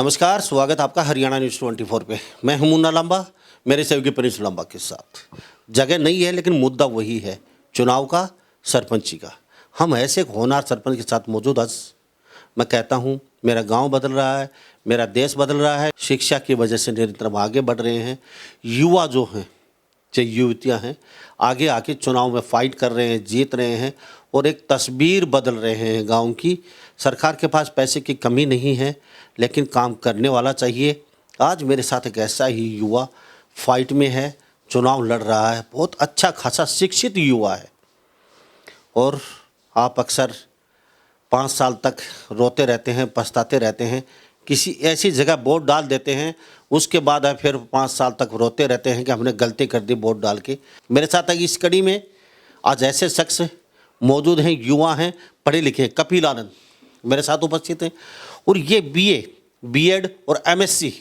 नमस्कार, स्वागत आपका हरियाणा न्यूज़ 24 पे। मैं हूं मुन्ना लांबा, मेरे सहयोगी प्रिंस लांबा के साथ। जगह नहीं है लेकिन मुद्दा वही है, चुनाव का, सरपंची का। हम ऐसे एक होनहार सरपंच के साथ मौजूद आज। मैं कहता हूं मेरा गांव बदल रहा है, मेरा देश बदल रहा है। शिक्षा की वजह से निरंतर हम आगे बढ़ रहे हैं। युवा जो हैं, जो युवतियाँ हैं, आगे आके चुनाव में फाइट कर रहे हैं, जीत रहे हैं और एक तस्वीर बदल रहे हैं गांव की। सरकार के पास पैसे की कमी नहीं है लेकिन काम करने वाला चाहिए। आज मेरे साथ एक ऐसा ही युवा फाइट में है, चुनाव लड़ रहा है, बहुत अच्छा खासा शिक्षित युवा है। और आप अक्सर 5 साल तक रोते रहते हैं, पछताते रहते हैं, किसी ऐसी जगह वोट डाल देते हैं, उसके बाद आप फिर 5 साल तक रोते रहते हैं कि हमने गलती कर दी वोट डाल के। मेरे साथ इस कड़ी में आज ऐसे शख्स मौजूद हैं, युवा हैं, पढ़े लिखे। कपिल आनंद मेरे साथ उपस्थित हैं और ये बीए, बीएड और एमएससी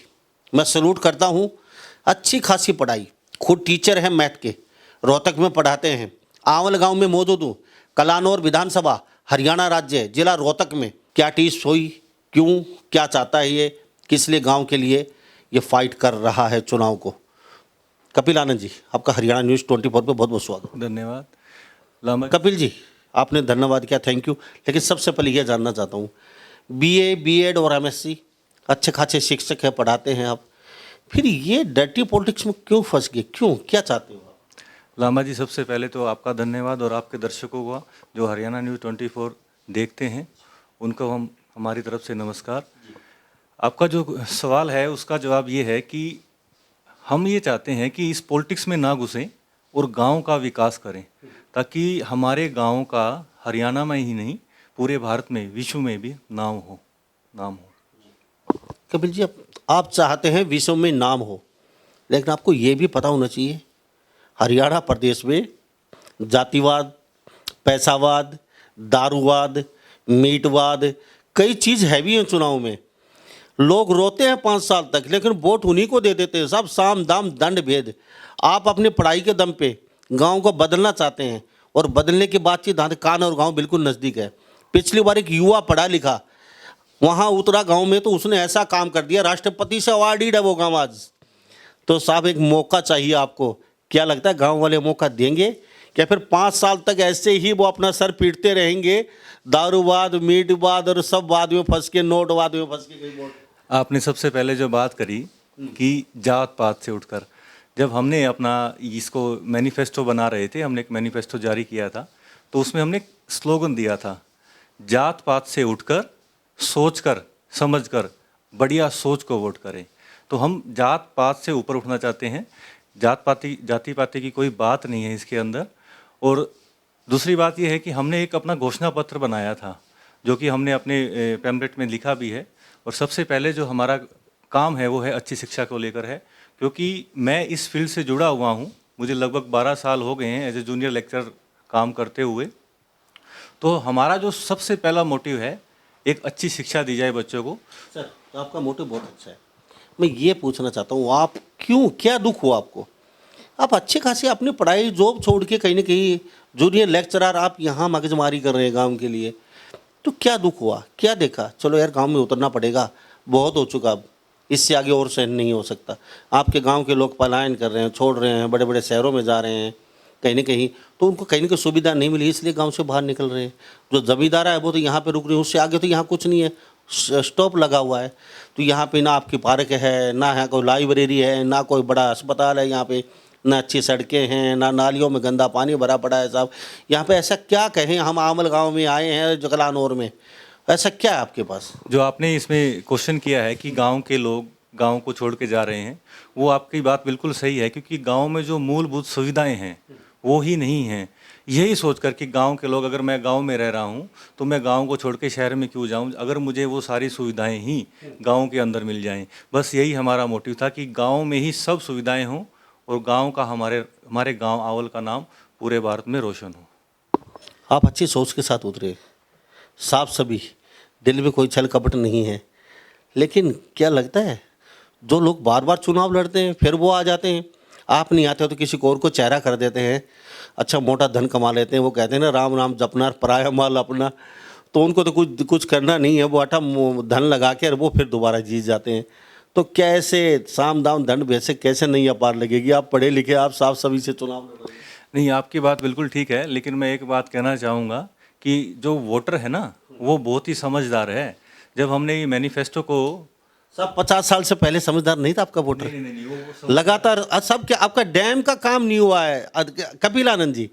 मैं सैल्यूट करता हूँ। अच्छी खासी पढ़ाई, खुद टीचर हैं मैथ के, रोहतक में पढ़ाते हैं। आंवल गांव में मौजूद हूँ, कलानौर विधानसभा, हरियाणा राज्य, जिला रोहतक में। क्या टीस हुई, क्यों, क्या चाहता है ये, किस लिए गांव के लिए ये फाइट कर रहा है चुनाव को। कपिल आनंद जी, आपका हरियाणा न्यूज़ 24 पे बहुत बहुत स्वागत। धन्यवाद लामा। कपिल जी, आपने धन्यवाद किया, थैंक यू। लेकिन सबसे पहले यह जानना चाहता हूँ, बीए, बीएड और एमएससी, अच्छे खासे शिक्षक हैं, पढ़ाते हैं आप, फिर ये डर्टी पॉलिटिक्स में क्यों फंस गए, क्यों, क्या चाहते हो आप? लामा जी, सबसे पहले तो आपका धन्यवाद और आपके दर्शकों का जो हरियाणा न्यूज़ 24 देखते हैं उनको हमारी तरफ से नमस्कार। आपका जो सवाल है उसका जवाब ये है कि हम ये चाहते हैं कि इस पॉलिटिक्स में ना घुसें और गांव का विकास करें, ताकि हमारे गांव का हरियाणा में ही नहीं पूरे भारत में, विश्व में भी नाम हो। कपिल जी, आप चाहते हैं विश्व में नाम हो, लेकिन आपको ये भी पता होना चाहिए हरियाणा प्रदेश में जातिवाद, पैसावाद, दारूवाद, मीटवाद, कई चीज़ हैवी हैं चुनाव में। लोग रोते हैं 5 साल तक लेकिन वोट उन्हीं को दे देते हैं। सब साम दाम दंड भेद। आप अपनी पढ़ाई के दम पे गांव को बदलना चाहते हैं और बदलने की बातचीत कान और गांव बिल्कुल नज़दीक है। पिछली बार एक युवा पढ़ा लिखा वहाँ उतरा गांव में तो उसने ऐसा काम कर दिया, राष्ट्रपति से अवार्डेड है वो गांव आज। तो साहब एक मौका चाहिए आपको। क्या लगता है गांव वाले मौका देंगे क्या फिर 5 साल तक ऐसे ही वो अपना सर पीटते रहेंगे, दारूवाद, मीटवाद और सब वाद में फंस के, नोटवाद में फंस के? कई आपने सबसे पहले जो बात करी कि जात पात से उठकर, जब हमने अपना इसको मैनिफेस्टो बना रहे थे, हमने एक मैनिफेस्टो जारी किया था, तो उसमें हमने स्लोगन दिया था, जात पात से उठकर, सोचकर, समझकर, बढ़िया सोच को वोट करें। तो हम जात पात से ऊपर उठना चाहते हैं। जाति पाति की कोई बात नहीं है इसके अंदर। और दूसरी बात यह है कि हमने एक अपना घोषणा पत्र बनाया था जो कि हमने अपने पैम्पलेट में लिखा भी है। और सबसे पहले जो हमारा काम है वो है अच्छी शिक्षा को लेकर है, क्योंकि मैं इस फील्ड से जुड़ा हुआ हूँ। मुझे लगभग 12 साल हो गए हैं एज ए जूनियर लेक्चरर काम करते हुए। तो हमारा जो सबसे पहला मोटिव है, एक अच्छी शिक्षा दी जाए बच्चों को। सर, तो आपका मोटिव बहुत अच्छा है। मैं ये पूछना चाहता हूँ, आप क्यों, क्या दुख हुआ आपको? आप अच्छे खासे अपनी पढ़ाई जॉब छोड़ के कहीं ना कहीं जूनियर लेक्चरर आप यहाँ मगजमारी कर रहे हैं गांव के लिए, तो क्या दुख हुआ, क्या देखा? चलो यार, गांव में उतरना पड़ेगा, बहुत हो चुका, अब इससे आगे और सहन नहीं हो सकता। आपके गांव के लोग पलायन कर रहे हैं, छोड़ रहे हैं, बड़े बड़े शहरों में जा रहे हैं कहीं ना कहीं, तो उनको कहीं ना कहीं सुविधा नहीं मिली इसलिए गांव से बाहर निकल रहे हैं। जो जमींदार है वो तो यहाँ पे रुक रहे हैं, उससे आगे तो यहाँ कुछ नहीं है, स्टॉप लगा हुआ है। तो यहाँ पे ना आपकी पार्क है, ना यहाँ कोई लाइब्रेरी है, ना कोई बड़ा अस्पताल है, यहाँ पे ना अच्छी सड़कें हैं, ना नालियों में गंदा पानी भरा पड़ा है। साहब, यहाँ पे ऐसा क्या कहें, हम आमल गाँव में आए हैं जगलानौर में, ऐसा क्या है आपके पास? जो आपने इसमें क्वेश्चन किया है कि गांव के लोग गांव को छोड़ के जा रहे हैं, वो आपकी बात बिल्कुल सही है, क्योंकि गांव में जो मूलभूत सुविधाएं हैं वो ही नहीं हैं। यही सोचकर कि गांव के लोग, अगर मैं गांव में रह रहा हूं तो मैं गांव को छोड़ के शहर में क्यों जाऊं, अगर मुझे वो सारी सुविधाएं ही गांव के अंदर मिल जाएं। बस यही हमारा मोटिव था कि गांव में ही सब सुविधाएं हों और गांव का, हमारे गांव आंवल का नाम पूरे भारत में रोशन हो। आप अच्छी सोच के साथ उतरे, साफ सभी, दिल में कोई छल कपट नहीं है। लेकिन क्या लगता है जो लोग बार बार चुनाव लड़ते हैं फिर वो आ जाते हैं, आप नहीं आते हो तो किसी और को चेहरा कर देते हैं, अच्छा मोटा धन कमा लेते हैं। वो कहते हैं ना, राम नाम जपना पराया माल अपना। तो उनको तो कुछ करना नहीं है, वो आटा धन लगा के और वो फिर दोबारा जीत जाते हैं। तो कैसे साम दाम दंड वैसे कैसे नहीं अपार लगेगी? आप पढ़े लिखे, आप साफ सभी से चुनाव लड़ रहे हैं। नहीं, आपकी बात बिल्कुल ठीक है, लेकिन मैं एक बात कहना चाहूँगा कि जो वोटर है ना, वो बहुत ही समझदार है। जब हमने ये मैनिफेस्टो को सब 50 साल से पहले समझदार नहीं था आपका वोटर? नहीं, वो लगातार सब क्या आपका डैम का काम नहीं हुआ है कपिल आनंद जी?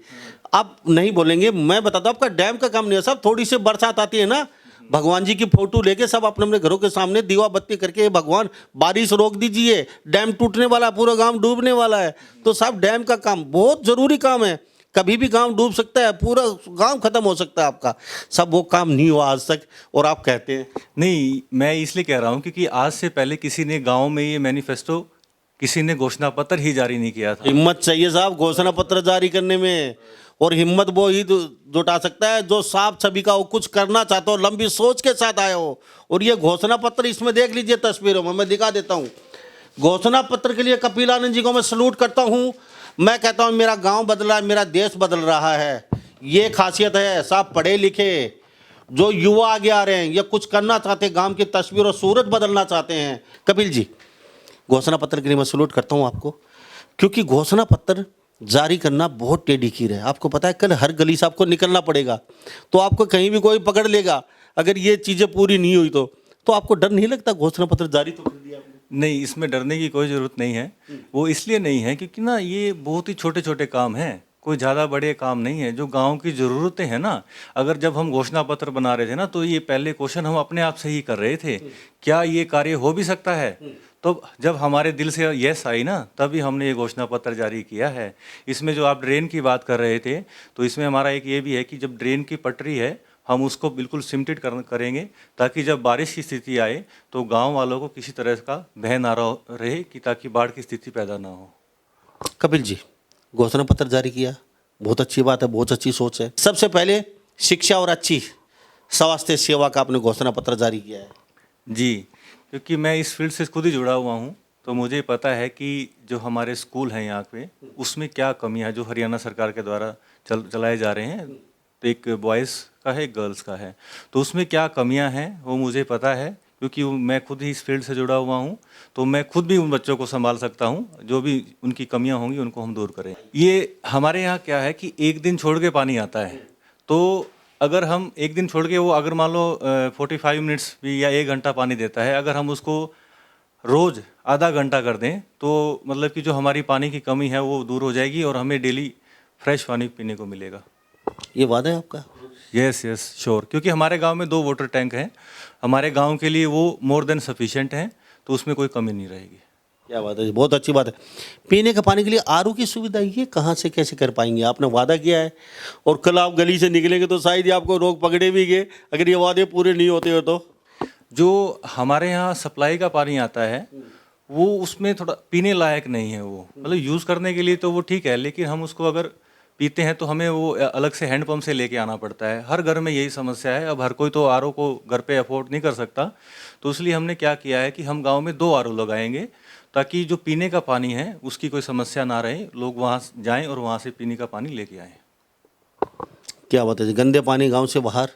आप नहीं बोलेंगे, मैं बताता हूँ, आपका डैम का काम नहीं हुआ। सब थोड़ी सी बरसात आती है ना, भगवान जी की फोटो लेके सब अपने अपने घरों के सामने दीवा बत्ती करके, भगवान बारिश रोक दीजिए, डैम टूटने वाला है, पूरा गांव डूबने वाला है। तो सब डैम का काम बहुत जरूरी काम है, कभी भी गांव डूब सकता है, पूरा गांव खत्म हो सकता है आपका। सब वो काम नहीं हुआ आज तक, और आप कहते हैं। नहीं, मैं इसलिए कह रहा हूँ क्योंकि आज से पहले किसी ने गांव में ये मैनिफेस्टो, किसी ने घोषणा पत्र ही जारी नहीं किया था। हिम्मत चाहिए साहब घोषणा पत्र जारी करने में, और हिम्मत वो ही जुटा सकता है जो साफ छवि का हो, कुछ करना चाहता हो, लंबी सोच के साथ आए हो। और ये घोषणा पत्र, इसमें देख लीजिए तस्वीरों में, मैं दिखा देता हूँ। घोषणा पत्र के लिए कपिल आनंद जी को मैं सलूट करता हूँ। मैं कहता हूँ मेरा गांव बदला है, मेरा देश बदल रहा है। ये खासियत है, साहब पढ़े लिखे जो युवा आगे आ रहे हैं, ये कुछ करना चाहते हैं, गांव की तस्वीर और सूरत बदलना चाहते हैं। कपिल जी, घोषणा पत्र के लिए मैं सलूट करता हूँ आपको, क्योंकि घोषणा पत्र जारी करना बहुत टेढ़ी खीर है। आपको पता है कल हर गली से आपको निकलना पड़ेगा, तो आपको कहीं भी कोई पकड़ लेगा अगर ये चीज़ें पूरी नहीं हुई तो आपको डर नहीं लगता? घोषणा पत्र जारी तो कर दिया आपने। नहीं, इसमें डरने की कोई ज़रूरत नहीं है। वो इसलिए नहीं है क्योंकि ना ये बहुत ही छोटे छोटे काम हैं, कोई ज़्यादा बड़े काम नहीं है। जो गांव की ज़रूरतें हैं ना, अगर जब हम घोषणा पत्र बना रहे थे ना, तो ये पहले क्वेश्चन हम अपने आप से ही कर रहे थे, क्या ये कार्य हो भी सकता है? तो जब हमारे दिल से यस आई ना, तभी हमने ये घोषणा पत्र जारी किया है। इसमें जो आप ड्रेन की बात कर रहे थे, तो इसमें हमारा एक ये भी है कि जब ड्रेन की पटरी है, हम उसको बिल्कुल सिमटेड करेंगे, ताकि जब बारिश की स्थिति आए तो गांव वालों को किसी तरह का भय ना रहे, कि ताकि बाढ़ की स्थिति पैदा ना हो। कपिल जी, घोषणा पत्र जारी किया, बहुत अच्छी बात है, बहुत अच्छी सोच है। सबसे पहले शिक्षा और अच्छी स्वास्थ्य सेवा का आपने घोषणा पत्र जारी किया है। जी, क्योंकि मैं इस फील्ड से खुद ही जुड़ा हुआ हूँ, तो मुझे पता है कि जो हमारे स्कूल हैं यहाँ पे, उसमें क्या कमियाँ, जो हरियाणा सरकार के द्वारा चलाए जा रहे हैं, तो एक बॉयज़ का है, एक गर्ल्स का है, तो उसमें क्या कमियाँ हैं वो मुझे पता है, क्योंकि मैं खुद ही इस फील्ड से जुड़ा हुआ हूँ। तो मैं खुद भी उन बच्चों को संभाल सकता हूँ, जो भी उनकी कमियाँ होंगी उनको हम दूर करें। ये हमारे यहाँ क्या है कि एक दिन छोड़ के पानी आता है, तो अगर हम एक दिन छोड़ के, वो अगर मान लो 45 मिनट्स भी या 1 घंटा पानी देता है, अगर हम उसको रोज़ आधा घंटा कर दें, तो मतलब कि जो हमारी पानी की कमी है वो दूर हो जाएगी और हमें डेली फ्रेश पानी पीने को मिलेगा। ये वादा है आपका? यस श्योर, क्योंकि हमारे गांव में 2 वाटर टैंक हैं, हमारे गांव के लिए वो मोर देन सफिशिएंट हैं, तो उसमें कोई कमी नहीं रहेगी। क्या बात है, बहुत अच्छी बात है। पीने का पानी के लिए आरओ की सुविधा ये कहाँ से कैसे कर पाएंगे? आपने वादा किया है, और कल आप गली से निकलेंगे तो शायद ही आपको रोग पकड़े भी गए, अगर ये वादे पूरे नहीं होते हो तो। जो हमारे यहाँ सप्लाई का पानी आता है, वो उसमें थोड़ा पीने लायक नहीं है। वो मतलब यूज़ करने के लिए तो वो ठीक है, लेकिन हम उसको अगर पीते हैं तो हमें वो अलग से हैंडपम्प से लेके आना पड़ता है। हर घर में यही समस्या है। अब हर कोई तो आरओ को घर पे अफोर्ड नहीं कर सकता, तो इसलिए हमने क्या किया है कि हम गांव में 2 आरओ लगाएंगे, ताकि जो पीने का पानी है उसकी कोई समस्या ना रहे, लोग वहाँ जाएं और वहाँ से पीने का पानी लेके आएँ। क्या बात है, गंदे पानी गांव से बाहर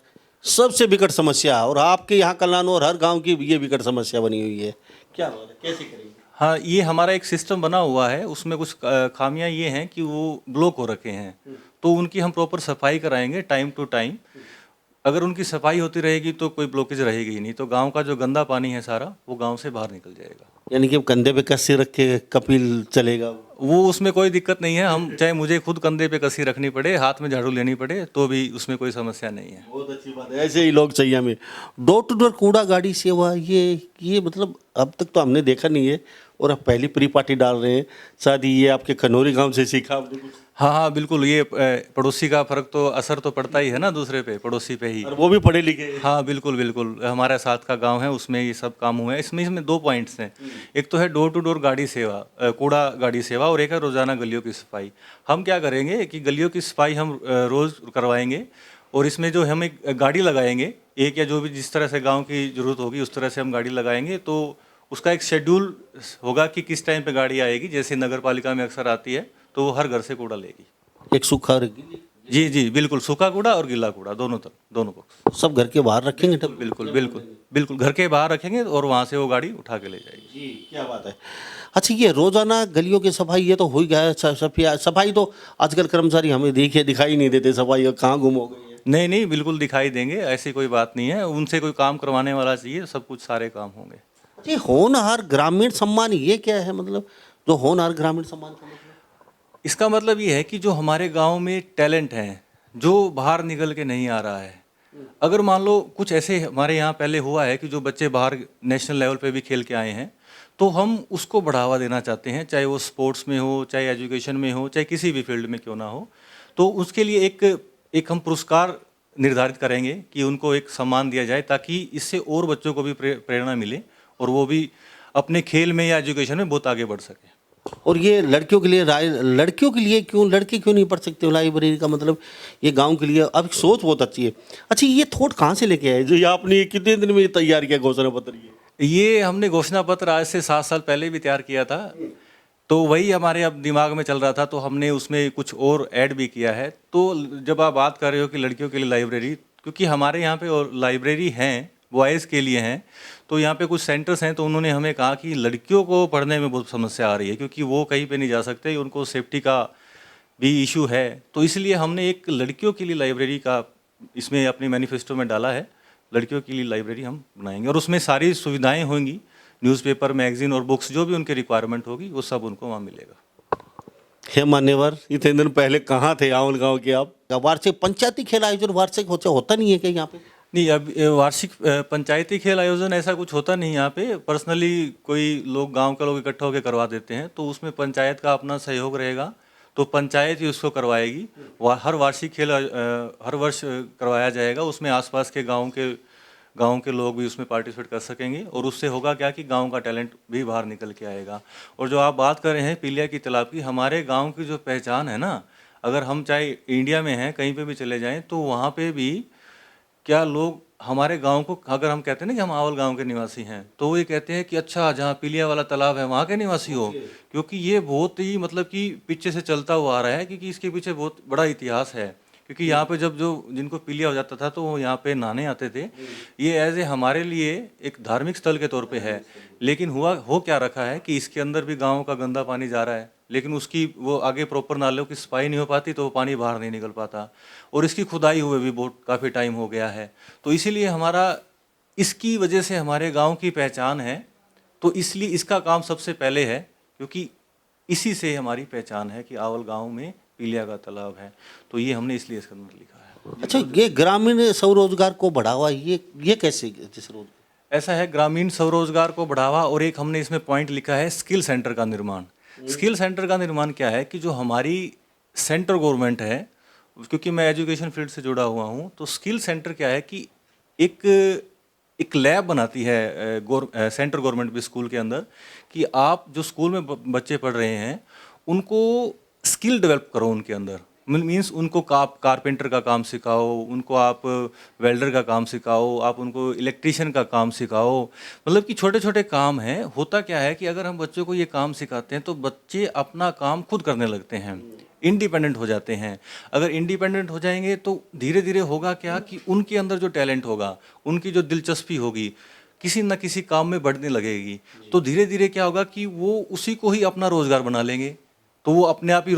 सबसे विकट समस्या है, और आपके यहाँ कल्याण और हर गांव की ये विकट समस्या बनी हुई है। क्या बात है, कैसे करेंगे? हाँ, ये हमारा एक सिस्टम बना हुआ है, उसमें कुछ खामियां ये हैं कि वो ब्लॉक हो रखे हैं, तो उनकी हम प्रॉपर सफाई कराएंगे टाइम टू टाइम। अगर उनकी सफाई होती रहेगी तो कोई ब्लॉकेज रहेगी ही नहीं, तो गांव का जो गंदा पानी है सारा वो गांव से बाहर निकल जाएगा। यानी कि कंधे पे कस्सी रख के कपिल चलेगा वो उसमें कोई दिक्कत नहीं है। हम चाहे मुझे खुद कंधे पे कसी रखनी पड़े, हाथ में झाड़ू लेनी पड़े, तो भी उसमें कोई समस्या नहीं है। बहुत अच्छी बात है, ऐसे ही लोग चाहिए हमें। डोर टू डोर कूड़ा गाड़ी सेवा, ये मतलब अब तक तो हमने देखा नहीं है, और अब पहली प्री पार्टी डाल रहे हैं। शायद ये आपके खनौरी गांव से सीखा आपने कुछ? हाँ, बिल्कुल। ये पड़ोसी का फर्क तो असर तो पड़ता ही है ना, दूसरे पे, पड़ोसी पे ही। और वो भी पढ़े लिखे हैं। हाँ, बिल्कुल। हमारे साथ का गांव है, उसमें ये सब काम हुए हैं। इसमें 2 पॉइंट्स हैं। एक तो है डोर टू डोर गाड़ी सेवा, कूड़ा गाड़ी सेवा, और एक है रोजाना गलियों की सफाई। हम क्या करेंगे कि गलियों की सफाई हम रोज करवाएंगे, और इसमें जो हम एक गाड़ी लगाएंगे, एक या जो भी जिस तरह से गाँव की जरूरत होगी उस तरह से हम गाड़ी लगाएंगे। तो उसका एक शेड्यूल होगा कि किस टाइम पे गाड़ी आएगी। जैसे नगर पालिका में अक्सर आती है, तो वो हर घर से कूड़ा लेगी। एक सूखा और एक गीली। जी जी बिल्कुल, सूखा कूड़ा और गीला कूड़ा दोनों तरफ, दोनों पक्ष। सब घर के बाहर रखेंगे तब? बिल्कुल बिल्कुल बिल्कुल, घर के बाहर रखेंगे और वहाँ से वो गाड़ी उठा के ले जाएगी। जी, क्या बात है। अच्छा, ये रोजाना गलियों की सफाई ये तो हो ही गया है, सफाई तो आजकल कर्मचारी हमें दिखाई नहीं देते, सफाई कहाँ गुम हो गई है। नहीं नहीं, बिल्कुल दिखाई देंगे, ऐसी कोई बात नहीं है, उनसे कोई काम करवाने वाला चाहिए, सब कुछ सारे काम होंगे। जी, होनहार ग्रामीण सम्मान ये क्या है, मतलब जो होनहार ग्रामीण सम्मान का मतलब? इसका मतलब ये है कि जो हमारे गांव में टैलेंट हैं, जो बाहर निकल के नहीं आ रहा है, अगर मान लो कुछ ऐसे हमारे यहाँ पहले हुआ है कि जो बच्चे बाहर नेशनल लेवल पे भी खेल के आए हैं, तो हम उसको बढ़ावा देना चाहते हैं, चाहे वो स्पोर्ट्स में हो, चाहे एजुकेशन में हो, चाहे किसी भी फील्ड में क्यों ना हो। तो उसके लिए एक हम पुरस्कार निर्धारित करेंगे कि उनको एक सम्मान दिया जाए, ताकि इससे और बच्चों को भी प्रेरणा मिले और वो भी अपने खेल में या एजुकेशन में बहुत आगे बढ़ सके। और ये लड़कियों के लिए लड़कियों के लिए क्यों, लड़के क्यों नहीं पढ़ सकते हो लाइब्रेरी का, मतलब ये गांव के लिए अब सोच बहुत अच्छी है। अच्छा, ये थॉट कहाँ से लेके आए जो ये आपने कितने दिन में ये तैयार किया घोषणा पत्र? ये हमने घोषणा पत्र आज से 7 साल पहले भी तैयार किया था, तो वही हमारे अब दिमाग में चल रहा था, तो हमने उसमें कुछ और ऐड भी किया है। तो जब आप बात कर रहे हो कि लड़कियों के लिए लाइब्रेरी, क्योंकि हमारे यहाँ पे और लाइब्रेरी हैं बॉयज़ के लिए हैं, तो यहाँ पे कुछ सेंटर्स हैं, तो उन्होंने हमें कहा कि लड़कियों को पढ़ने में बहुत समस्या आ रही है, क्योंकि वो कहीं पे नहीं जा सकते, उनको सेफ्टी का भी इशू है। तो इसलिए हमने एक लड़कियों के लिए लाइब्रेरी का इसमें अपने मैनिफेस्टो में डाला है, लड़कियों के लिए लाइब्रेरी हम बनाएंगे और उसमें सारी सुविधाएं होंगी, न्यूज़पेपर, मैगजीन और बुक्स, जो भी उनकी रिक्वायरमेंट होगी वो सब उनको वहाँ मिलेगा। हे मान्यवर, इतने दिन पहले कहाँ थे आंवल गांव के आप? वार्षिक पंचायती खेल आयोजन वार्षिक होता नहीं है क्या यहाँ पे? नहीं, अब वार्षिक पंचायती खेल आयोजन ऐसा कुछ होता नहीं यहाँ पे, पर्सनली कोई लोग, गांव के लोग इकट्ठा होकर करवा देते हैं, तो उसमें पंचायत का अपना सहयोग रहेगा, तो पंचायत ही उसको करवाएगी। हर वार्षिक खेल हर वर्ष करवाया जाएगा, उसमें आसपास के गांव के लोग भी उसमें पार्टिसिपेट कर सकेंगे और उससे होगा क्या कि गांव का टैलेंट भी बाहर निकल के आएगा। और जो आप बात कर रहे हैं पीलिया की तालाब की, हमारे गांव की जो पहचान है ना, अगर हम चाहे इंडिया में हैं कहीं पे भी चले जाएं, तो वहाँ पे भी क्या लोग हमारे गांव को, अगर हम कहते हैं ना कि हम आवल गांव के निवासी हैं, तो वो ये कहते हैं कि अच्छा, जहाँ पीलिया वाला तालाब है वहाँ के निवासी हो, क्योंकि ये बहुत ही मतलब कि पीछे से चलता हुआ आ रहा है, क्योंकि इसके पीछे बहुत बड़ा इतिहास है। क्योंकि यहाँ पे जब जो जिनको पीलिया हो जाता था तो वो यहाँ पे नहाने आते थे। ये एज ए हमारे लिए एक धार्मिक स्थल के तौर पे है, लेकिन हो क्या रखा है कि इसके अंदर भी गाँव का गंदा पानी जा रहा है, लेकिन उसकी वो आगे प्रॉपर नालों की सफाई नहीं हो पाती, तो वो पानी बाहर नहीं निकल पाता, और इसकी खुदाई हुए भी बहुत काफ़ी टाइम हो गया है। तो इसीलिए हमारा, इसकी वजह से हमारे गांव की पहचान है, तो इसलिए इसका काम सबसे पहले है, क्योंकि इसी से हमारी पहचान है कि आवल गांव में पीलिया का तालाब है, तो ये हमने इसलिए इसके अंदर लिखा है। अच्छा, ये ग्रामीण स्वरोजगार को बढ़ावा, ये कैसे, जिस रोज ऐसा है, ग्रामीण स्वरोजगार को बढ़ावा, और एक हमने इसमें पॉइंट लिखा है स्किल सेंटर का निर्माण। स्किल सेंटर का निर्माण क्या है कि जो हमारी सेंट्रल गवर्नमेंट है, क्योंकि मैं एजुकेशन फील्ड से जुड़ा हुआ हूँ, तो स्किल सेंटर क्या है कि एक लैब बनाती है सेंट्रल गवर्नमेंट भी स्कूल के अंदर, कि आप जो स्कूल में बच्चे पढ़ रहे हैं उनको स्किल डेवलप करो उनके अंदर, मीन्स उनको कारपेंटर का काम सिखाओ, उनको आप वेल्डर का काम सिखाओ, आप उनको इलेक्ट्रीशियन का काम सिखाओ, मतलब कि छोटे छोटे काम हैं। होता क्या है कि अगर हम बच्चों को ये काम सिखाते हैं तो बच्चे अपना काम खुद करने लगते हैं, इंडिपेंडेंट हो जाते हैं। अगर इंडिपेंडेंट हो जाएंगे तो धीरे धीरे होगा क्या कि उनके अंदर जो टैलेंट होगा, उनकी जो दिलचस्पी होगी, किसी न किसी काम में बढ़ने लगेगी, तो धीरे धीरे क्या होगा कि वो उसी को ही अपना रोजगार बना लेंगे, तो वो अपने आप ही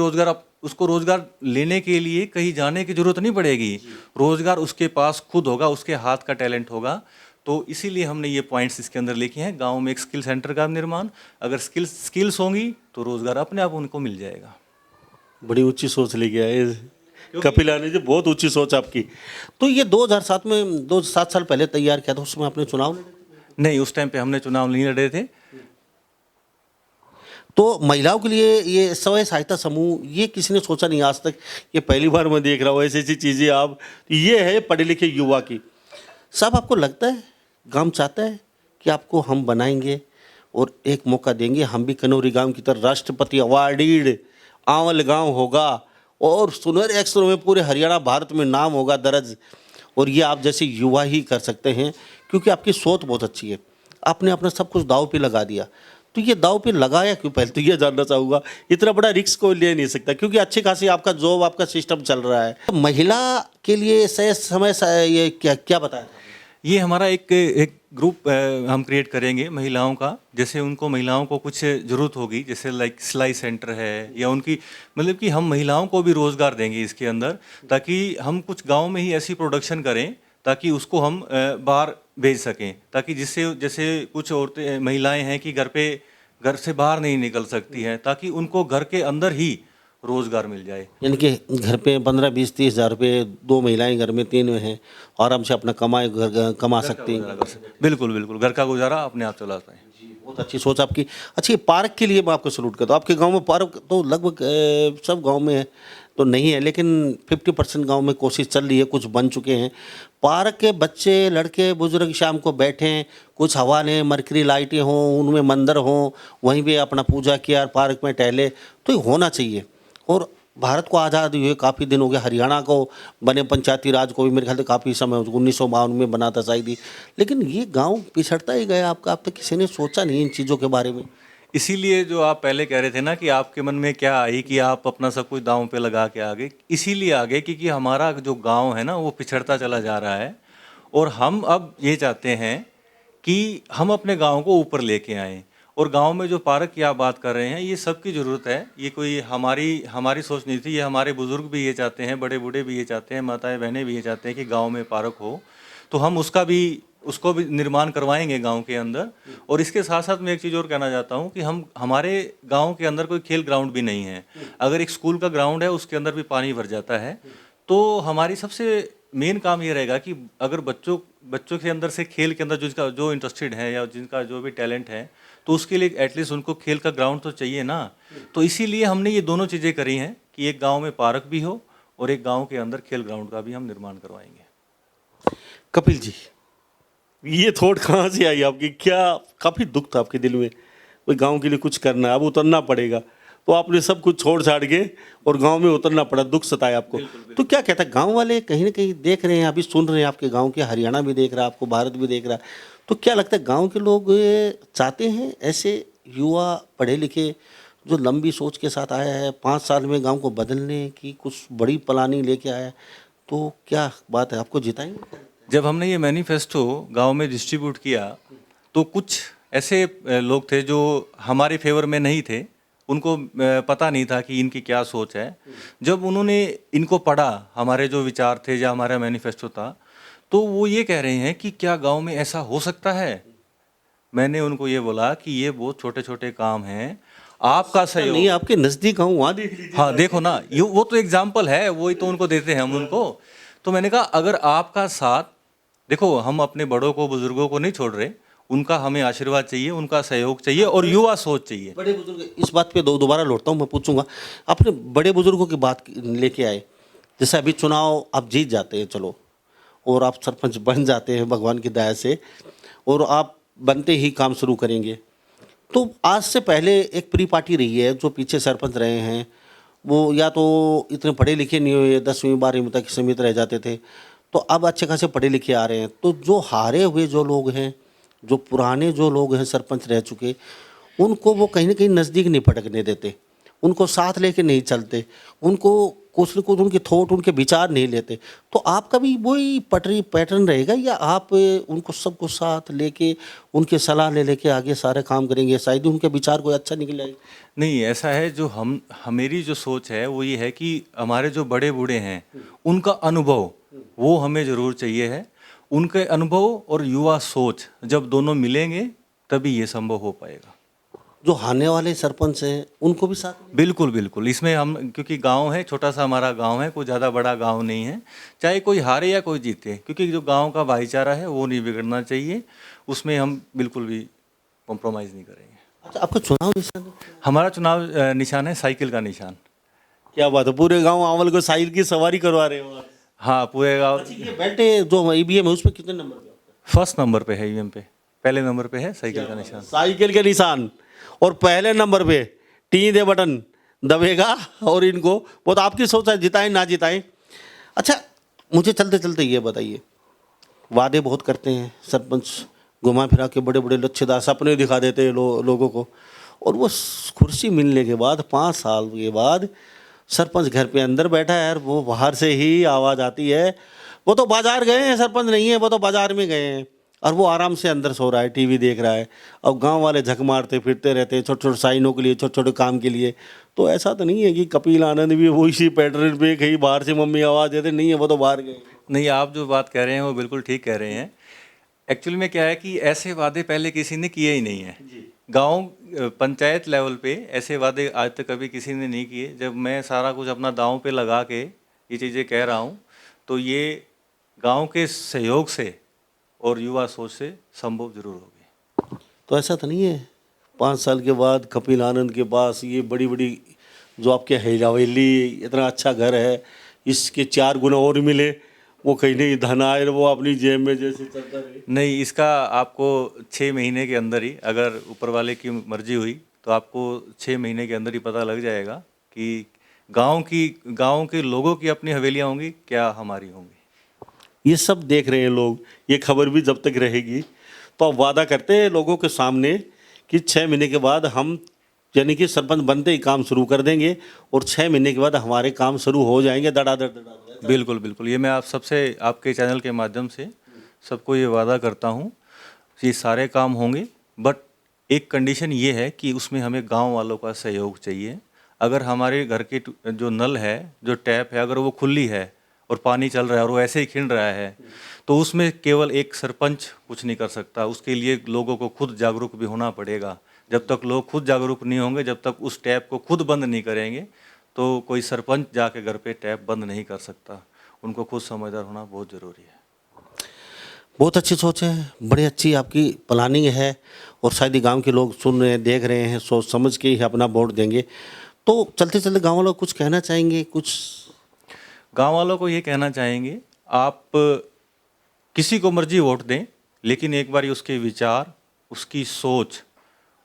उसको रोजगार लेने के लिए कहीं जाने की जरूरत नहीं पड़ेगी, रोजगार उसके पास खुद होगा, उसके हाथ का टैलेंट होगा। तो इसीलिए हमने ये पॉइंट्स इसके अंदर लिखे हैं, गांव में एक स्किल सेंटर का निर्माण, अगर स्किल्स होंगी तो रोजगार अपने आप उनको मिल जाएगा। बड़ी ऊंची सोच लेके आए कपिल आने जी, बहुत ऊंची सोच आपकी। तो ये 2007 में 7 साल पहले तैयार किया था, उसमें आपने चुनाव लड़े थे? नहीं, उस टाइम पे हमने चुनाव नहीं लड़े थे। तो महिलाओं के लिए ये स्वयं सहायता समूह, ये किसी ने सोचा नहीं आज तक, ये पहली बार मैं देख रहा हूँ ऐसी ऐसी चीज़ें। आप ये है पढ़े लिखे युवा की, साहब आपको लगता है गांव चाहता है कि आपको हम बनाएंगे और एक मौका देंगे, हम भी कनौरी गांव की तरह राष्ट्रपति अवार्डीड आंवल गांव होगा और सुनहरे अक्षरों में पूरे हरियाणा भारत में नाम होगा दर्ज, और ये आप जैसे युवा ही कर सकते हैं, क्योंकि आपकी सोच बहुत अच्छी है, आपने अपना सब कुछ दांव पे लगा दिया। तो ये दाव पे लगाया क्यों, पहले तो ये जानना चाहूँगा। इतना बड़ा रिस्क कोई ले नहीं सकता, क्योंकि अच्छी खासी आपका जॉब, आपका सिस्टम चल रहा है। महिला के लिए सही समय ये क्या क्या बताया था? ये हमारा एक ग्रुप हम क्रिएट करेंगे महिलाओं का। जैसे उनको महिलाओं को कुछ ज़रूरत होगी, जैसे लाइक सिलाई सेंटर है, या उनकी मतलब कि हम महिलाओं को भी रोज़गार देंगे इसके अंदर, ताकि हम कुछ गांव में ही ऐसी प्रोडक्शन करें ताकि उसको हम बाहर भेज सकें, ताकि जिससे जैसे कुछ औरतें महिलाएं हैं कि घर से बाहर नहीं निकल सकती हैं, ताकि उनको घर के अंदर ही रोज़गार मिल जाए। यानी कि घर पे 15, 20, 30 हज़ार रुपये, 2 महिलाएं घर में, 3 हैं, आराम से अपना कमा सकती हैं। बिल्कुल बिल्कुल, घर का गुजारा अपने आप चला पाएँ। बहुत अच्छी सोच आपकी। अच्छा, ये पार्क के लिए मैं आपको सलूट करता हूँ। आपके गांव में पार्क तो लगभग सब गांव में तो नहीं है, लेकिन 50% गांव में कोशिश चल रही है, कुछ बन चुके हैं पार्क के। बच्चे, लड़के, बुजुर्ग शाम को बैठें, कुछ हवा लें, मरकरी लाइटें हों, उनमें मंदिर हों, वहीं पे अपना पूजा किया, पार्क में टहले, तो ये होना चाहिए। और भारत को आज़ाद हुए काफ़ी दिन हो गए, हरियाणा को बने पंचायती राज को भी मेरे ख्याल से काफ़ी समय 1952 में बना था शायद ही, लेकिन ये गांव पिछड़ता ही गया आपका। अब तक किसी ने सोचा नहीं इन चीज़ों के बारे में। इसीलिए जो आप पहले कह रहे थे ना कि आपके मन में क्या आई कि आप अपना सब कुछ दांव पे लगा के आगे, इसीलिए आगे क्योंकि हमारा जो गांव है ना वो पिछड़ता चला जा रहा है, और हम अब ये चाहते हैं कि हम अपने गांव को ऊपर लेके आएँ। और गांव में जो पार्क की आप बात कर रहे हैं, ये सबकी ज़रूरत है। ये कोई हमारी सोच नहीं थी, ये हमारे बुज़ुर्ग भी ये चाहते हैं, बड़े बूढ़े भी ये चाहते हैं, माताएं बहनें भी ये चाहते हैं कि गांव में पार्क हो। तो हम उसको भी निर्माण करवाएंगे गांव के अंदर। और इसके साथ साथ मैं एक चीज़ और कहना चाहता हूं कि हमारे गांव के अंदर कोई खेल ग्राउंड भी नहीं है। अगर एक स्कूल का ग्राउंड है उसके अंदर भी पानी भर जाता है, तो हमारी सबसे मेन काम ये रहेगा कि अगर बच्चों के अंदर से खेल के अंदर जिसका जो इंटरेस्टेड है या जिनका जो भी टैलेंट है, तो उसके लिए एटलीस्ट उनको खेल का ग्राउंड तो चाहिए ना। तो इसीलिए हमने ये दोनों चीज़ें करी हैं कि एक गाँव में पार्क भी हो और एक गाँव के अंदर खेल ग्राउंड का भी हम निर्माण करवाएंगे। कपिल जी, ये थॉट कहाँ से आई आपकी? क्या काफ़ी दुख था आपके दिल में, कोई गांव के लिए कुछ करना है, अब उतरना पड़ेगा, तो आपने सब कुछ छोड़ छाड़ के और गांव में उतरना पड़ा, दुख सताया आपको। तो क्या कहता है गांव वाले, कहीं ना कहीं देख रहे हैं, अभी सुन रहे हैं आपके गांव के, हरियाणा भी देख रहा है आपको, भारत भी देख रहा है, तो क्या लगता है गांव के लोग चाहते हैं ऐसे युवा पढ़े लिखे जो लंबी सोच के साथ आया है, 5 साल में गाँव को बदलने की कुछ बड़ी प्लानिंग लेके आया है, तो क्या बात है, आपको जिताएंगे? जब हमने ये मैनिफेस्टो गांव में डिस्ट्रीब्यूट किया, तो कुछ ऐसे लोग थे जो हमारे फेवर में नहीं थे, उनको पता नहीं था कि इनकी क्या सोच है। जब उन्होंने इनको पढ़ा, हमारे जो विचार थे या हमारा मैनिफेस्टो था, तो वो ये कह रहे हैं कि क्या गांव में ऐसा हो सकता है। मैंने उनको ये बोला कि ये बहुत छोटे छोटे काम हैं, आपका सहयोग नहीं, आपके नज़दीक गाँव, वहाँ देख लीजिए। हाँ देखो ना, वो तो एग्जाम्पल है, वही तो उनको देते हैं हम उनको। तो मैंने कहा अगर आपका साथ, देखो हम अपने बड़ों को, बुजुर्गों को नहीं छोड़ रहे, उनका हमें आशीर्वाद चाहिए, उनका सहयोग चाहिए और युवा सोच चाहिए। बड़े बुजुर्ग, इस बात पे दोबारा लौटता हूँ, मैं पूछूंगा, आपने बड़े बुजुर्गों की बात लेके आए, जैसे अभी चुनाव आप जीत जाते हैं, चलो, और आप सरपंच बन जाते हैं भगवान की दया से, और आप बनते ही काम शुरू करेंगे, तो आज से पहले एक प्री पार्टी रही है, जो पीछे सरपंच रहे हैं वो या तो इतने पढ़े लिखे नहीं हुए, 10वीं 12वीं तक सीमित रह जाते थे, तो अब अच्छे खासे पढ़े लिखे आ रहे हैं। तो जो हारे हुए जो लोग हैं, जो पुराने जो लोग हैं सरपंच रह चुके, उनको वो कहीं ना कहीं नज़दीक नहीं पटकने देते, उनको साथ लेके नहीं चलते, उनको कुछ न कुछ उनके थॉट, उनके विचार नहीं लेते। तो आपका भी वही पटरी पैटर्न रहेगा, या आप उनको सबको साथ लेके उनके सलाह ले लेके आगे सारे काम करेंगे, शायद ही उनके विचार कोई अच्छा निकल आए? नहीं, ऐसा है, जो मेरी जो सोच है वो ये है कि हमारे जो बड़े बूढ़े हैं उनका अनुभव वो हमें ज़रूर चाहिए है। उनके अनुभव और युवा सोच जब दोनों मिलेंगे तभी ये संभव हो पाएगा। जो आने वाले सरपंच हैं उनको भी साथ में? बिल्कुल बिल्कुल, इसमें हम, क्योंकि गांव है, छोटा सा हमारा गांव है, कोई ज़्यादा बड़ा गांव नहीं है, चाहे कोई हारे या कोई जीते, क्योंकि जो गांव का भाईचारा है वो नहीं बिगड़ना चाहिए, उसमें हम बिल्कुल भी कॉम्प्रोमाइज़ नहीं करेंगे। अच्छा, आपका चुनाव निशान? हमारा चुनाव निशान है साइकिल का निशान। क्या बात है, पूरे गांव आवल को साइकिल की सवारी करवा रहे हो? हाँ, पूरे गाँव। अच्छा, ये बेल्ट जो ईवीएम है उसमें कितने नंबर पे आपका? फर्स्ट नंबर पे है, ईवीएम पे पहले नंबर पे है साइकिल का निशान। साइकिल के निशान, और पहले नंबर पे टी दे बटन दबेगा, और इनको वो तो आपकी सोच है, जिताएं ना जिताएं। अच्छा, मुझे चलते चलते ये बताइए, वादे बहुत करते हैं सरपंच, घुमा फिरा के बड़े बड़े लच्छेदार सपने दिखा देते हैं लोगों को। और वो कुर्सी मिलने के बाद 5 साल के बाद सरपंच घर पे अंदर बैठा है और वो बाहर से ही आवाज़ आती है, वो तो बाजार गए हैं, सरपंच नहीं है, वो तो बाजार में गए हैं। और वो आराम से अंदर सो रहा है, टीवी देख रहा है। अब गांव वाले झक मारते फिरते रहते हैं छोटे छोटे साइनों के लिए, छोटे छोटे काम के लिए। तो ऐसा तो नहीं है कि कपिल आनंद भी वो इसी पैटर्न पे कहीं बाहर से मम्मी आवाज़ देते, नहीं है वो तो बाहर गए। नहीं, आप जो बात कह रहे हैं वो बिल्कुल ठीक कह रहे हैं। एक्चुअली में क्या है कि ऐसे वादे पहले किसी ने किए ही नहीं है। गांव पंचायत लेवल पे ऐसे वादे आज तक कभी किसी ने नहीं किए। जब मैं सारा कुछ अपना दांव पे लगा के ये चीज़ें कह रहा हूँ तो ये गांव के सहयोग से और युवा सोच से संभव जरूर होगी। तो ऐसा तो नहीं है 5 साल के बाद कपिल आनंद के पास ये बड़ी बड़ी जो आपके हवेली, इतना अच्छा घर है, इसके 4 गुना और मिले, वो कहीं नहीं धन आए, वो अपनी जेब में जैसे चलता रहे। नहीं, इसका आपको 6 महीने के अंदर ही, अगर ऊपर वाले की मर्जी हुई तो आपको 6 महीने के अंदर ही पता लग जाएगा कि गांव के लोगों की अपनी हवेलियां होंगी क्या हमारी होंगी। ये सब देख रहे हैं लोग। ये खबर भी जब तक रहेगी तो आप वादा करते हैं लोगों के सामने कि 6 महीने के बाद हम, यानी कि सरपंच बनते ही काम शुरू कर देंगे और 6 महीने के बाद हमारे काम शुरू हो जाएंगे धड़ाधड़। बिल्कुल बिल्कुल, ये मैं आप सबसे, आपके चैनल के माध्यम से सबको ये वादा करता हूँ कि सारे काम होंगे। बट एक कंडीशन ये है कि उसमें हमें गांव वालों का सहयोग चाहिए। अगर हमारे घर के जो नल है, जो टैप है, अगर वो खुली है और पानी चल रहा है और वो ऐसे ही खिंड रहा है तो उसमें केवल एक सरपंच कुछ नहीं कर सकता। उसके लिए लोगों को खुद जागरूक भी होना पड़ेगा। जब तक लोग खुद जागरूक नहीं होंगे, जब तक उस टैप को खुद बंद नहीं करेंगे, तो कोई सरपंच जाके घर पे टैप बंद नहीं कर सकता। उनको खुद समझदार होना बहुत ज़रूरी है। बहुत अच्छी सोच है, बड़ी अच्छी आपकी प्लानिंग है और शायद ही गांव के लोग सुन रहे हैं, देख रहे हैं, सोच समझ के ही अपना वोट देंगे। तो चलते चलते गांव वालों को कुछ कहना चाहेंगे? कुछ गांव वालों को ये कहना चाहेंगे, आप किसी को मर्जी वोट दें, लेकिन एक बार उसके विचार, उसकी सोच,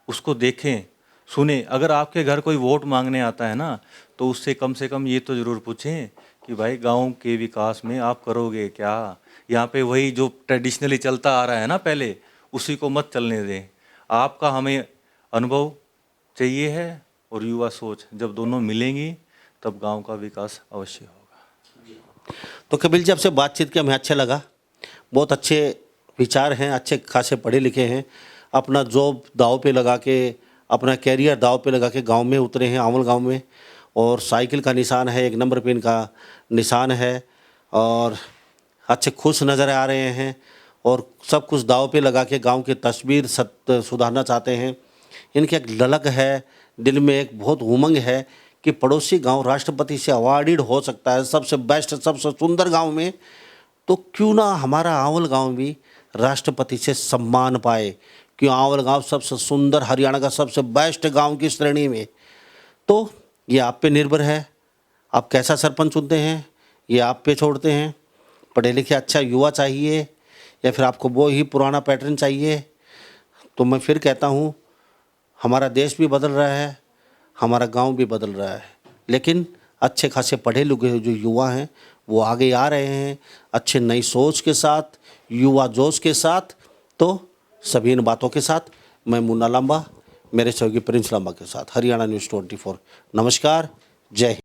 उसको देखें, सुने। अगर आपके घर कोई वोट मांगने आता है ना, तो उससे कम से कम ये तो ज़रूर पूछें कि भाई गांव के विकास में आप करोगे क्या। यहाँ पे वही जो ट्रेडिशनली चलता आ रहा है ना पहले, उसी को मत चलने दें। आपका हमें अनुभव चाहिए है और युवा सोच, जब दोनों मिलेंगी तब गांव का विकास अवश्य होगा। तो कपिल जी, आपसे बातचीत के हमें अच्छा लगा। बहुत अच्छे विचार हैं, अच्छे खासे पढ़े लिखे हैं। अपना जॉब दाव पे लगा के, अपना कैरियर दाव पे लगा के गांव में उतरे हैं, आंवल गांव में। और साइकिल का निशान है, एक नंबर पे इनका निशान है और अच्छे खुश नज़र आ रहे हैं और सब कुछ दाव पे लगा के गांव की तस्वीर सुधारना चाहते हैं। इनकी एक ललक है, दिल में एक बहुत उमंग है कि पड़ोसी गांव राष्ट्रपति से अवार्डेड हो सकता है, सबसे बेस्ट, सबसे सुंदर गांव में। तो क्यों ना हमारा आंवल गांव भी राष्ट्रपति से सम्मान पाए, क्यों आंवल गांव सबसे सुंदर, हरियाणा का सबसे बेस्ट गांव की श्रेणी में। तो ये आप पे निर्भर है, आप कैसा सरपंच चुनते हैं, ये आप पे छोड़ते हैं। पढ़े लिखे अच्छा युवा चाहिए या फिर आपको वो ही पुराना पैटर्न चाहिए? तो मैं फिर कहता हूँ, हमारा देश भी बदल रहा है, हमारा गांव भी बदल रहा है, लेकिन अच्छे खासे पढ़े लिखे जो युवा हैं वो आगे आ रहे हैं, अच्छे नई सोच के साथ, युवा जोश के साथ। तो सभी इन बातों के साथ मैं मुन्ना लांबा, मेरे सहयोगी प्रिंस लांबा के साथ, हरियाणा न्यूज़ 24। नमस्कार, जय हिंद।